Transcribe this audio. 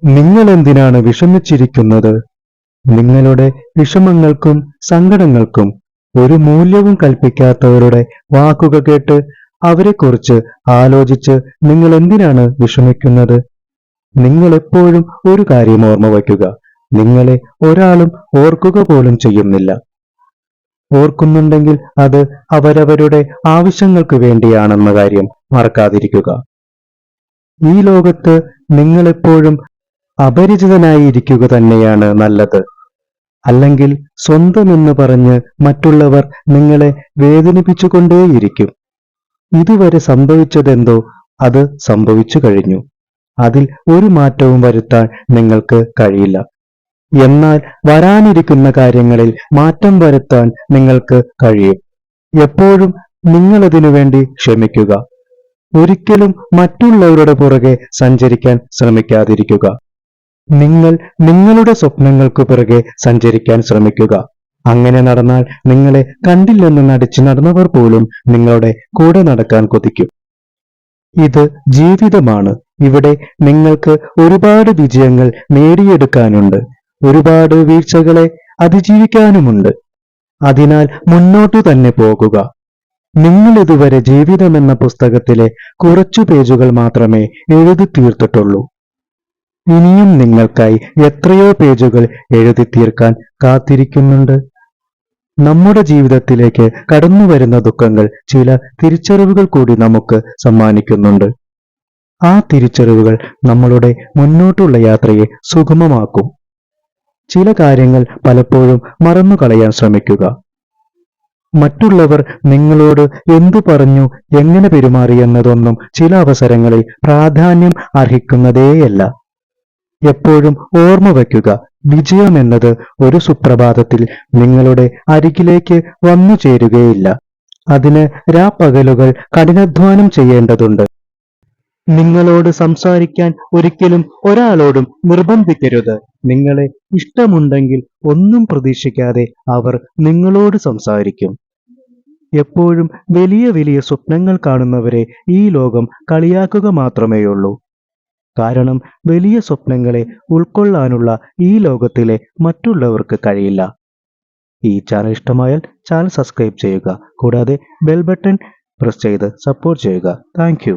നിങ്ങൾ എന്തിനാണ് വിഷമിച്ചിരിക്കുന്നത്? നിങ്ങളുടെ വിഷമങ്ങൾക്കും സങ്കടങ്ങൾക്കും ഒരു മൂല്യവും കൽപ്പിക്കാത്തവരുടെ വാക്കുകൾ കേട്ട് അവരെക്കുറിച്ച് ആലോചിച്ച് നിങ്ങൾ എന്തിനാണ് വിഷമിക്കുന്നത്? നിങ്ങൾ എപ്പോഴും ഒരു കാര്യം ഓർമ്മ വയ്ക്കുക, നിങ്ങളെ ഒരാളും ഓർക്കുക പോലും ചെയ്യുന്നില്ല. ഓർക്കുന്നുണ്ടെങ്കിൽ അത് അവരവരുടെ ആവശ്യങ്ങൾക്ക് വേണ്ടിയാണെന്ന കാര്യം മറക്കാതിരിക്കുക. ഈ ലോകത്ത് നിങ്ങളെപ്പോഴും അപരിചിതനായിരിക്കുക തന്നെയാണ് നല്ലത്. അല്ലെങ്കിൽ സ്വന്തമെന്ന് പറഞ്ഞ് മറ്റുള്ളവർ നിങ്ങളെ വേദനിപ്പിച്ചുകൊണ്ടേയിരിക്കും. ഇതുവരെ സംഭവിച്ചതെന്തോ അത് സംഭവിച്ചു കഴിഞ്ഞു. അതിൽ ഒരു മാറ്റവും വരുത്താൻ നിങ്ങൾക്ക് കഴിയില്ല. എന്നാൽ വരാനിരിക്കുന്ന കാര്യങ്ങളിൽ മാറ്റം വരുത്താൻ നിങ്ങൾക്ക് കഴിയും. എപ്പോഴും നിങ്ങളതിനു വേണ്ടി ക്ഷമിക്കുക. ഒരിക്കലും മറ്റുള്ളവരുടെ പുറകെ സഞ്ചരിക്കാൻ ശ്രമിക്കാതിരിക്കുക. നിങ്ങൾ നിങ്ങളുടെ സ്വപ്നങ്ങൾക്കു പിറകെ സഞ്ചരിക്കാൻ ശ്രമിക്കുക. അങ്ങനെ നടന്നാൽ നിങ്ങളെ കണ്ടില്ലെന്ന് നടിച്ചു നടന്നവർ പോലും നിങ്ങളുടെ കൂടെ നടക്കാൻ കൊതിക്കും. ഇത് ജീവിതമാണ്. ഇവിടെ നിങ്ങൾക്ക് ഒരുപാട് വിജയങ്ങൾ നേടിയെടുക്കാനുണ്ട്, ഒരുപാട് വീഴ്ചകളെ അതിജീവിക്കാനുമുണ്ട്. അതിനാൽ മുന്നോട്ടു തന്നെ പോകുക. നിങ്ങൾ ഇതുവരെ ജീവിതമെന്ന പുസ്തകത്തിലെ കുറച്ചു പേജുകൾ മാത്രമേ എഴുതി തീർത്തിട്ടുള്ളൂ. ഇനിയും നിങ്ങൾക്കായി എത്രയോ പേജുകൾ എഴുതി തീർക്കാൻ കാത്തിരിക്കുന്നുണ്ട്. നമ്മുടെ ജീവിതത്തിലേക്ക് കടന്നുവരുന്ന ദുഃഖങ്ങൾ ചില തിരിച്ചറിവുകൾ കൂടി നമുക്ക് സമ്മാനിക്കുന്നുണ്ട്. ആ തിരിച്ചറിവുകൾ നമ്മളുടെ മുന്നോട്ടുള്ള യാത്രയെ സുഗമമാക്കും. ചില കാര്യങ്ങൾ പലപ്പോഴും മറന്നുകളയാൻ ശ്രമിക്കുക. മറ്റുള്ളവർ നിങ്ങളോട് എന്തു പറഞ്ഞു, എങ്ങനെ പെരുമാറി എന്നതൊന്നും ചില അവസരങ്ങളിൽ പ്രാധാന്യം അർഹിക്കുന്നതേയല്ല. എപ്പോഴും ഓർമ്മ വയ്ക്കുക, വിജയം എന്നത് ഒരു സുപ്രഭാതത്തിൽ നിങ്ങളുടെ അരികിലേക്ക് വന്നു ചേരുകയില്ല. അതിന് രാപ്പകലുകൾ കഠിനാധ്വാനം ചെയ്യേണ്ടതുണ്ട്. നിങ്ങളോട് സംസാരിക്കാൻ ഒരിക്കലും ഒരാളോടും നിർബന്ധിക്കരുത്. നിങ്ങളെ ഇഷ്ടമുണ്ടെങ്കിൽ ഒന്നും പ്രതീക്ഷിക്കാതെ അവർ നിങ്ങളോട് സംസാരിക്കും. എപ്പോഴും വലിയ വലിയ സ്വപ്നങ്ങൾ കാണുന്നവരെ ഈ ലോകം കളിയാക്കുക മാത്രമേയുള്ളൂ. കാരണം വലിയ സ്വപ്നങ്ങളെ ഉൾക്കൊള്ളാനുള്ള ഈ ലോകത്തിലെ മറ്റുള്ളവർക്ക് കഴിയില്ല. ഈ ചാനൽ ഇഷ്ടമായാൽ ചാനൽ സബ്സ്ക്രൈബ് ചെയ്യുക. കൂടാതെ ബെൽ ബട്ടൺ പ്രസ് ചെയ്ത് സപ്പോർട്ട് ചെയ്യുക. Thank you.